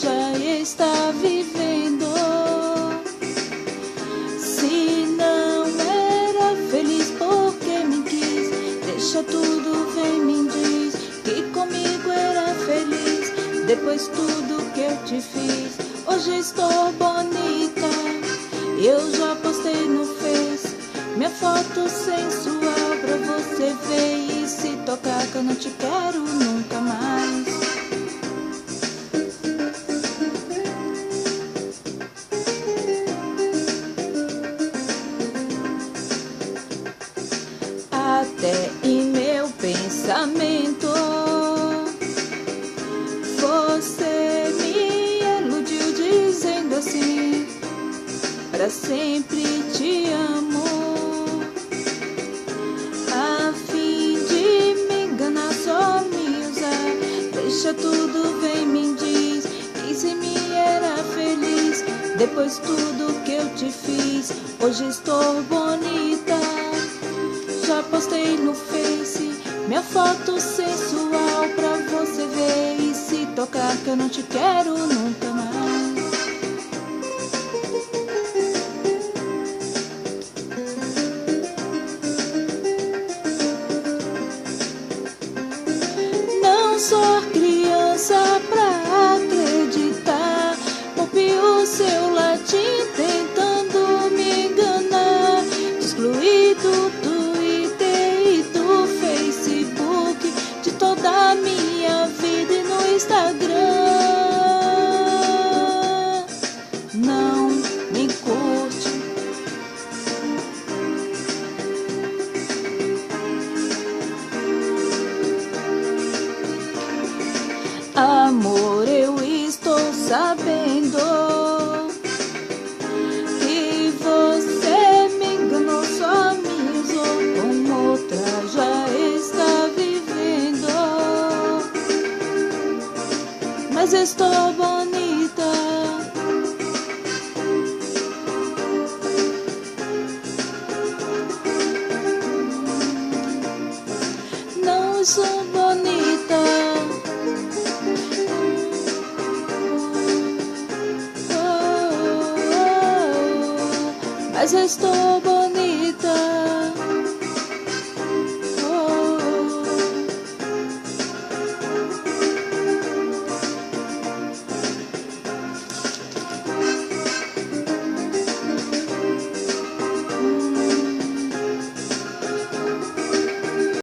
já está vivendo. Se não era feliz porque me quis, deixa tudo, vem me diz que comigo era feliz. Depois tudo que eu te fiz, hoje estou bonita. Eu já postei no Face minha foto sensual pra você ver e se tocar, que eu não te quero nunca mais. Até em meu pensamento você me iludiu dizendo assim: pra sempre te amo. A fim de me enganar, só me usar. Deixa tudo, vem me diz que sem mim era feliz. Depois tudo que eu te fiz, hoje estou bonita. Já postei no Face minha foto sensual pra você ver e se tocar, que eu não te quero nunca mais. Não sou criança pra acreditar, ouvi o seu latim tentando me enganar. Te excluí do Twitter e do Facebook, de toda a minha vida e no Instagram. Não me curte. Amor, eu estou sabendo que você me enganou, só me usou, com outra já está vivendo. Mas estou bonita. Não sou bonita. Mas estou